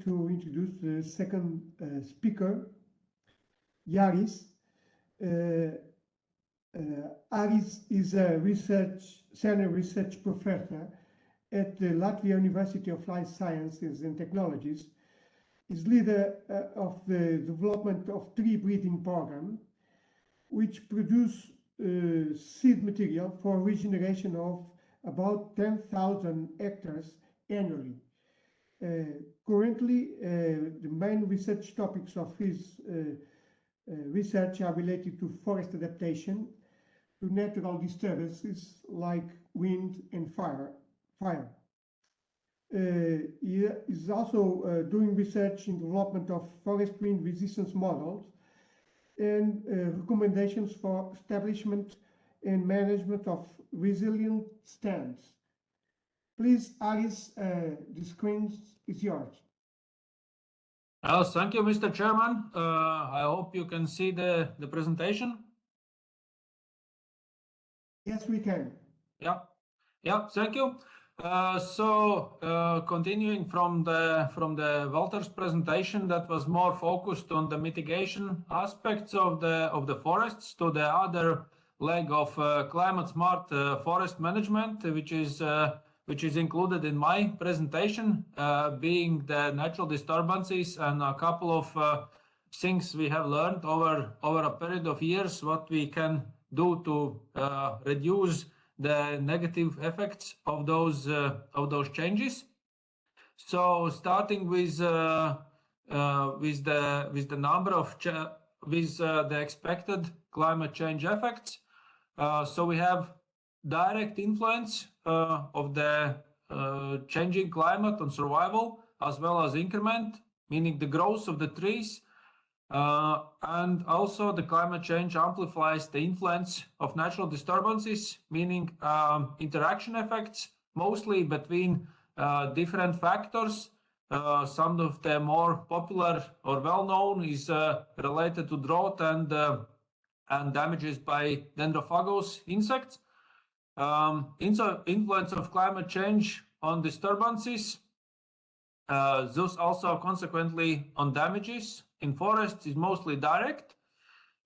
to introduce the second speaker, Yaris. Yaris is a senior research professor at the Latvia University of Life Sciences and Technologies. Is leader of the development of tree breeding program, which produce seed material for regeneration of about 10,000 hectares annually. Currently, the main research topics of his research are related to forest adaptation, to natural disturbances like wind and fire. He is also doing research in development of forest wind resistance models and recommendations for establishment and management of resilient stands. Please, Yaris, the screen is yours. Thank you, Mr. Chairman. I hope you can see the presentation. Yes, we can. Yeah, thank you. Continuing from the Walter's presentation, that was more focused on the mitigation aspects of the forests, to the other leg of climate smart forest management, which is included in my presentation, being the natural disturbances and a couple of things we have learned over a period of years, what we can do to reduce the negative effects of those changes. So starting with the number of the expected climate change effects. So we have direct influence of the changing climate on survival, as well as increment, meaning the growth of the trees. And also the climate change amplifies the influence of natural disturbances, meaning interaction effects, mostly between different factors. Some of the more popular or well-known is related to drought and damages by Dendrophagous insects. Influence of climate change on disturbances, thus also consequently on damages in forests, is mostly direct,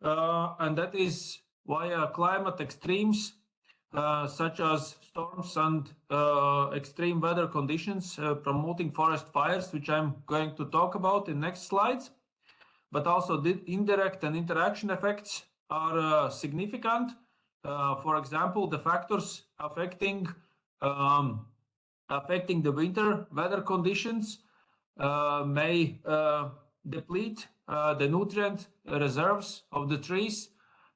and that is via climate extremes such as storms and extreme weather conditions promoting forest fires, which I'm going to talk about in next slides. But also the indirect and interaction effects are significant. For example, the factors affecting the winter weather conditions may deplete the nutrient reserves of the trees,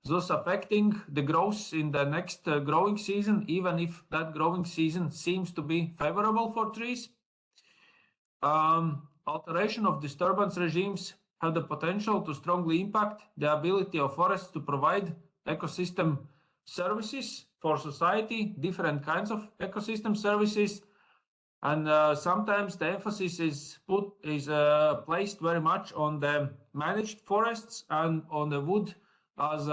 thus affecting the growth in the next growing season, even if that growing season seems to be favorable for trees. Alteration of disturbance regimes have the potential to strongly impact the ability of forests to provide ecosystem services for society, different kinds of ecosystem services. And sometimes the emphasis is placed very much on the managed forests and on the wood as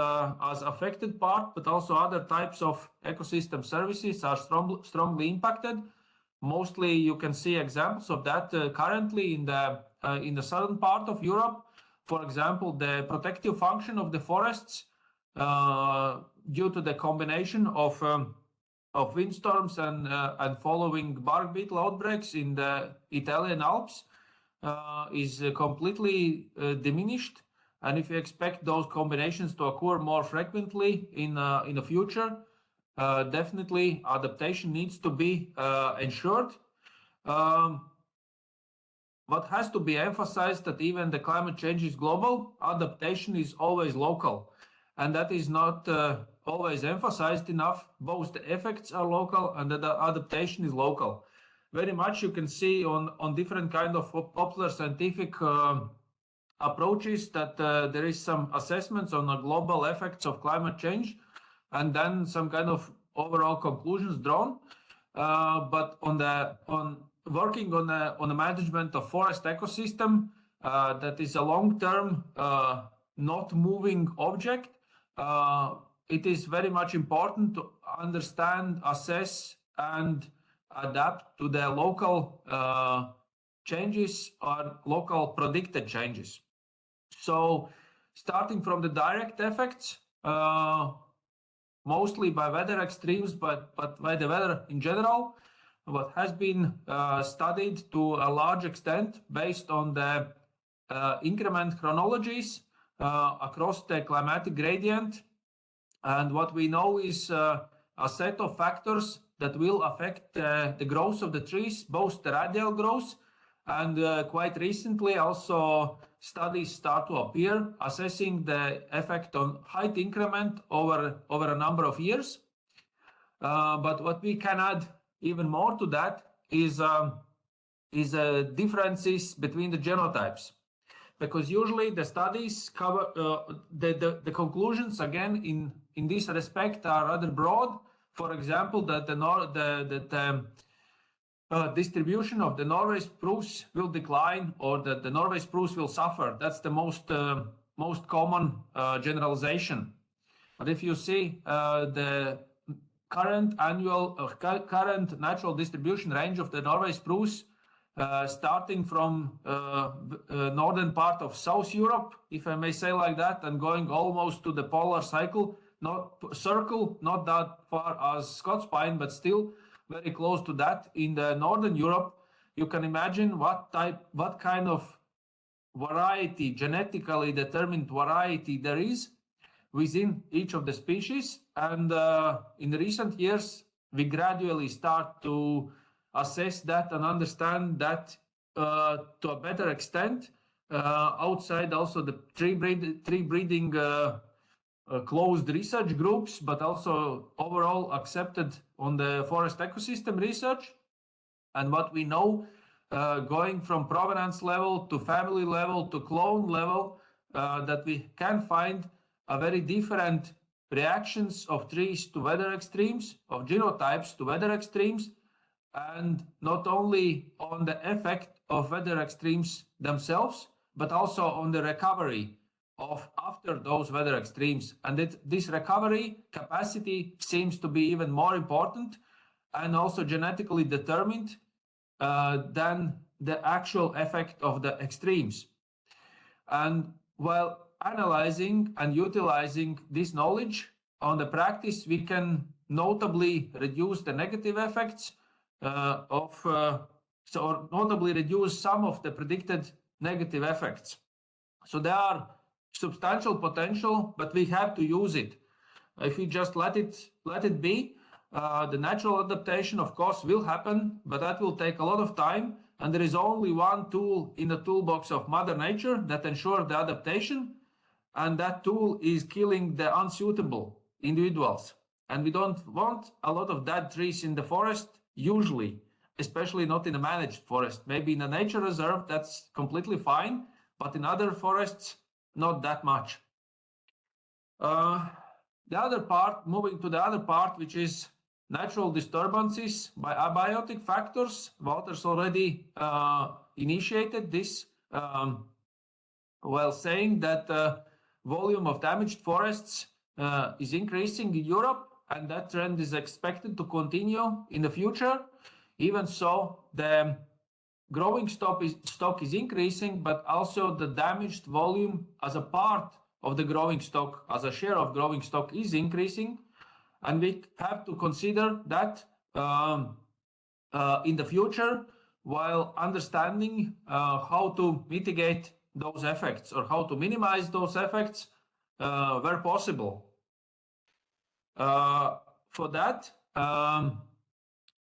affected part, but also other types of ecosystem services are strongly impacted. Mostly you can see examples of that currently in the southern part of Europe. For example, the protective function of the forests due to the combination of windstorms and following bark beetle outbreaks in the Italian Alps is completely diminished. And if you expect those combinations to occur more frequently in the future, definitely adaptation needs to be ensured. What has to be emphasized that even the climate change is global, adaptation is always local. And that is not always emphasized enough. Both the effects are local and the adaptation is local. Very much you can see on different kind of popular scientific approaches that there is some assessments on the global effects of climate change, and then some kind of overall conclusions drawn. But on working on the management of forest ecosystem, that is a long-term, not moving object. It is very much important to understand, assess, and adapt to the local changes or local predicted changes. So starting from the direct effects, mostly by weather extremes, but by the weather in general, what has been studied to a large extent based on the increment chronologies across the climatic gradient. And what we know is a set of factors that will affect the growth of the trees, both the radial growth and quite recently also studies start to appear assessing the effect on height increment over a number of years. But what we can add even more to that is differences between the genotypes, because usually the studies cover the conclusions again in this respect are rather broad. For example, that the distribution of the Norway spruce will decline, or that the Norway spruce will suffer. That's the most common generalization. But if you see the current natural distribution range of the Norway spruce, starting from northern part of South Europe, if I may say like that, and going almost to the polar circle, not that far as Scots pine, but still very close to that in the northern Europe. You can imagine what kind of variety, genetically determined variety there is within each of the species. And in recent years, we gradually start to assess that and understand that to a better extent, outside also the tree breeding closed research groups, but also overall accepted on the forest ecosystem research. And what we know, going from provenance level to family level to clone level, that we can find a very different reactions of trees to weather extremes, of genotypes to weather extremes, and not only on the effect of weather extremes themselves, but also on the recovery of after those weather extremes. And this recovery capacity seems to be even more important and also genetically determined than the actual effect of the extremes. And while analyzing and utilizing this knowledge on the practice, we can notably reduce the negative effects or notably reduce some of the predicted negative effects. So there are substantial potential, but we have to use it. If we just let it be, the natural adaptation, of course, will happen, but that will take a lot of time. And there is only one tool in the toolbox of Mother Nature that ensures the adaptation, and that tool is killing the unsuitable individuals. And we don't want a lot of dead trees in the forest, usually, especially not in a managed forest. Maybe in a nature reserve, that's completely fine, but in other forests, not that much. The other part, moving to the other part, which is natural disturbances by abiotic factors. Walter's already initiated this while saying that volume of damaged forests is increasing in Europe, and that trend is expected to continue in the future. Even so, the growing stock is increasing, but also the damaged volume as a part of the growing stock, as a share of growing stock, is increasing. And we have to consider that in the future, while understanding how to mitigate those effects or how to minimize those effects where possible. For that,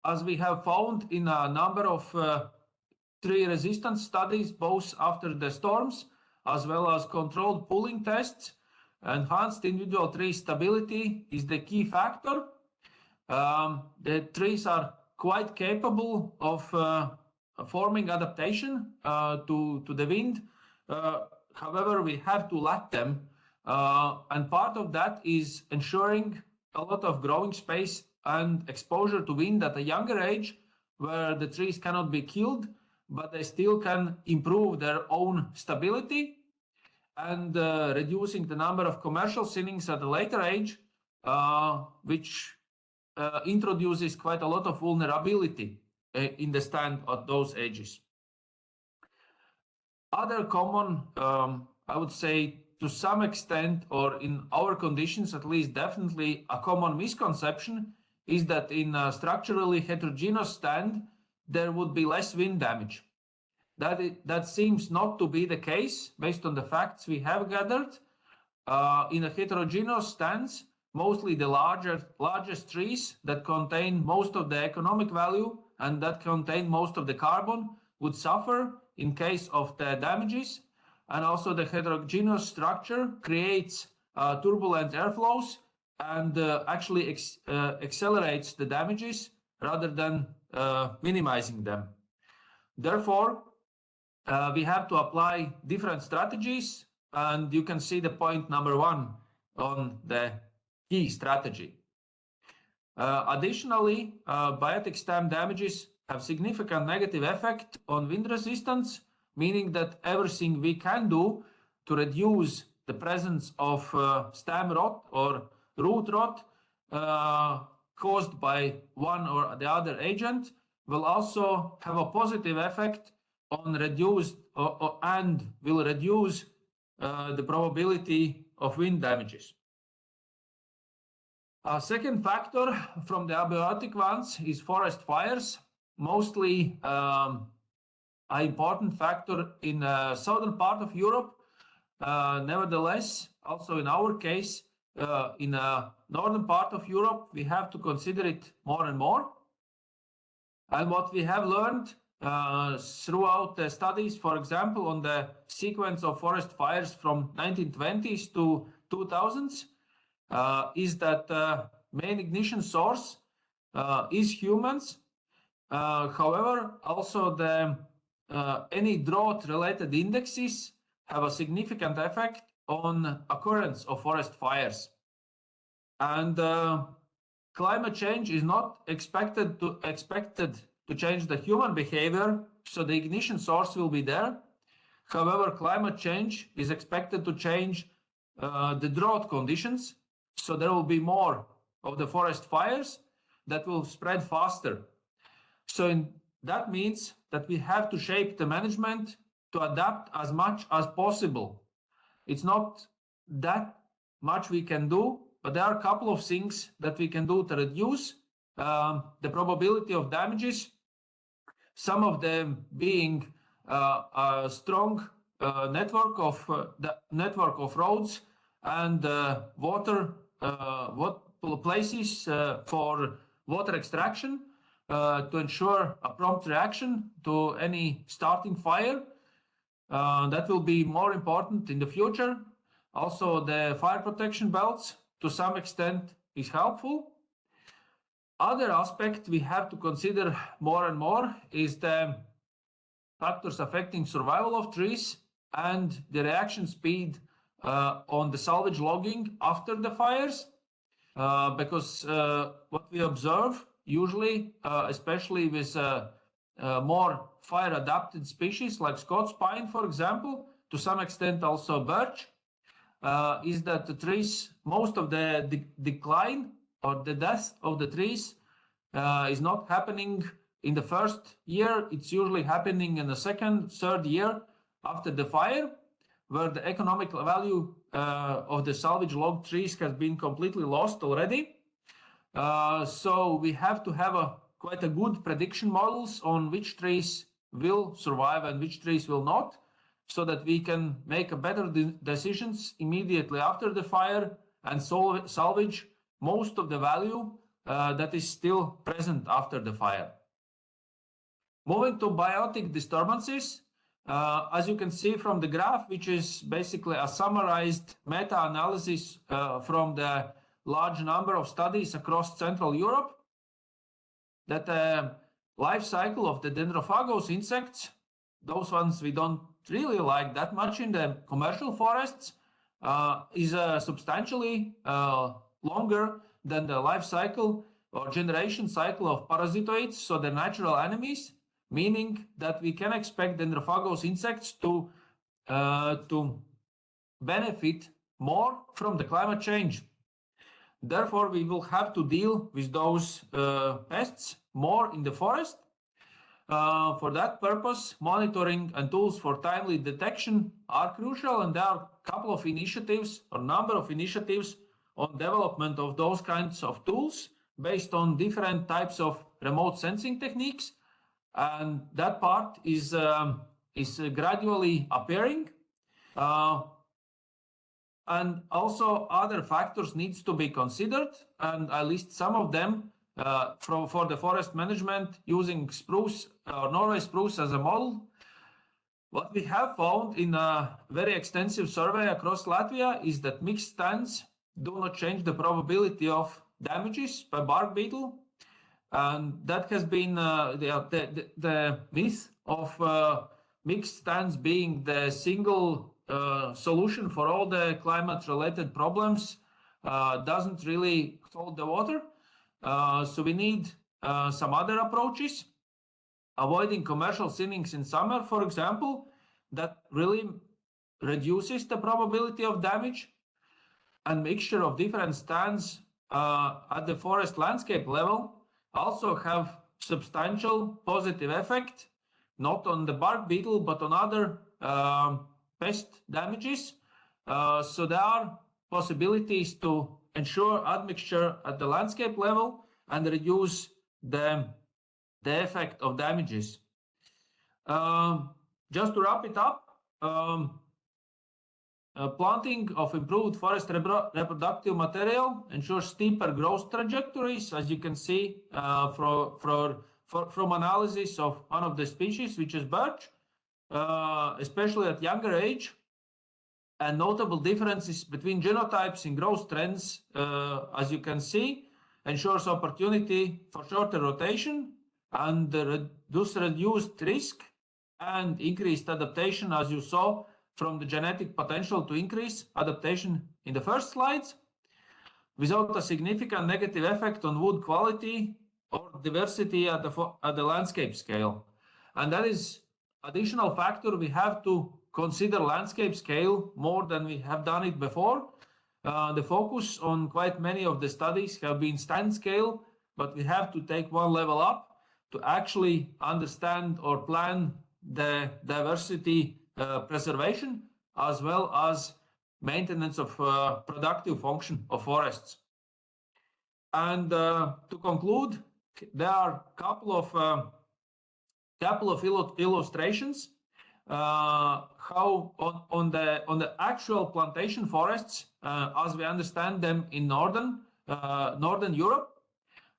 as we have found in a number of tree resistance studies, both after the storms as well as controlled pulling tests, enhanced individual tree stability is the key factor. The trees are quite capable of forming adaptation to the wind. However, we have to let them. And part of that is ensuring a lot of growing space and exposure to wind at a younger age, where the trees cannot be killed, but they still can improve their own stability, and reducing the number of commercial thinnings at a later age, which introduces quite a lot of vulnerability in the stand at those ages. Other common, I would say to some extent, or in our conditions at least, definitely a common misconception is that in a structurally heterogeneous stand, there would be less wind damage. That seems not to be the case based on the facts we have gathered. In a heterogeneous stands, mostly the largest trees that contain most of the economic value and that contain most of the carbon would suffer in case of the damages. And also the heterogeneous structure creates turbulent airflows and actually accelerates the damages rather than minimizing them. Therefore, we have to apply different strategies, and you can see the point number 1 on the key strategy. Additionally, biotic stem damages have significant negative effect on wind resistance, meaning that everything we can do to reduce the presence of stem rot or root rot caused by one or the other agent will also have a positive effect on reduced and will reduce the probability of wind damages. A second factor from the abiotic ones is forest fires, mostly an important factor in the southern part of Europe. Nevertheless, also in our case, in the northern part of Europe, we have to consider it more and more. And what we have learned throughout the studies, for example, on the sequence of forest fires from 1920s to 2000s, is that main ignition source is humans. However, also the any drought-related indexes have a significant effect on occurrence of forest fires. And climate change is not expected to change the human behavior, so the ignition source will be there. However, climate change is expected to change the drought conditions, so there will be more of the forest fires that will spread faster. So that means that we have to shape the management to adapt as much as possible. It's not that much we can do, but there are a couple of things that we can do to reduce the probability of damages. Some of them being a strong network of roads and water places for water extraction to ensure a prompt reaction to any starting fire. That will be more important in the future. Also, the fire protection belts to some extent is helpful. Other aspect we have to consider more and more is the factors affecting survival of trees and the reaction speed on the salvage logging after the fires, because what we observe usually, especially with more fire adapted species like Scots pine, for example, to some extent also birch, is that the trees, most of the decline or the death of the trees is not happening in the first year. It's usually happening in the second, third year after the fire, where the economic value of the salvage log trees has been completely lost already. So we have to have quite a good prediction models on which trees will survive and which trees will not, so that we can make a better decisions immediately after the fire and salvage most of the value that is still present after the fire. Moving to biotic disturbances, as you can see from the graph, which is basically a summarized meta-analysis from the large number of studies across Central Europe, that the life cycle of the Dendrophagous insects, those ones we don't really like that much in the commercial forests, is substantially longer than the life cycle or generation cycle of parasitoids, so the natural enemies, meaning that we can expect Dendrophagous insects to benefit more from the climate change. Therefore, we will have to deal with those pests more in the forest. For that purpose, monitoring and tools for timely detection are crucial, and there are a couple of initiatives or number of initiatives on development of those kinds of tools based on different types of remote sensing techniques, and that part is gradually appearing. And also other factors needs to be considered, and I list some of them for the forest management using spruce or Norway spruce as a model. What we have found in a very extensive survey across Latvia is that mixed stands do not change the probability of damages by bark beetle, and that has been the myth of mixed stands being the single solution for all the climate-related problems doesn't really hold the water. So we need some other approaches. Avoiding commercial thinnings in summer, for example, that really reduces the probability of damage. And mixture of different stands at the forest landscape level also have substantial positive effect, not on the bark beetle, but on other pest damages. So there are possibilities to ensure admixture at the landscape level and reduce the effect of damages. Just to wrap it up, planting of improved forest reproductive material ensures steeper growth trajectories, as you can see from analysis of one of the species, which is birch, especially at younger age, and notable differences between genotypes in growth trends, as you can see, ensures opportunity for shorter rotation and thus reduced risk and increased adaptation, as you saw from the genetic potential to increase adaptation in the first slides, without a significant negative effect on wood quality or diversity at the landscape scale. And that is additional factor. We have to consider landscape scale more than we have done it before. The focus on quite many of the studies have been stand scale, but we have to take one level up to actually understand or plan the diversity preservation as well as maintenance of productive function of forests. And to conclude, there are a couple of illustrations how on the actual plantation forests as we understand them in northern Europe.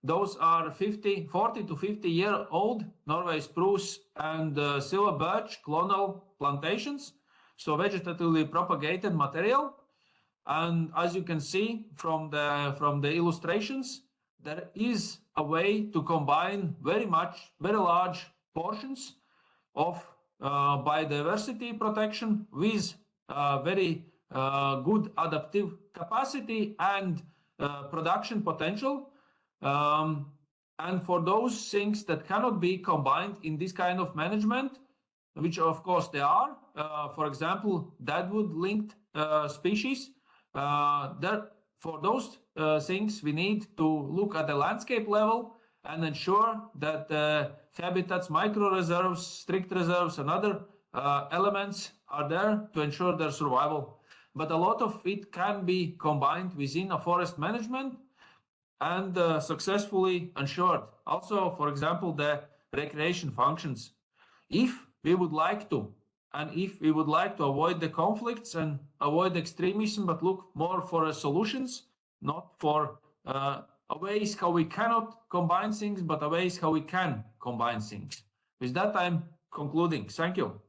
Those are 40 to 50 year old Norway spruce and silver birch clonal plantations, so vegetatively propagated material. And as you can see from the illustrations, there is a way to combine very large portions of biodiversity protection with very good adaptive capacity and production potential. And for those things that cannot be combined in this kind of management, which of course they are, for example, deadwood-linked species, for those things we need to look at the landscape level and ensure that habitats, micro-reserves, strict reserves, and other elements are there to ensure their survival. But a lot of it can be combined within a forest management and successfully ensured. Also, for example, the recreation functions. If we would like to, and if we would like to avoid the conflicts and avoid extremism, but look more for solutions, not for ways how we cannot combine things, but ways how we can combine things. With that, I'm concluding. Thank you.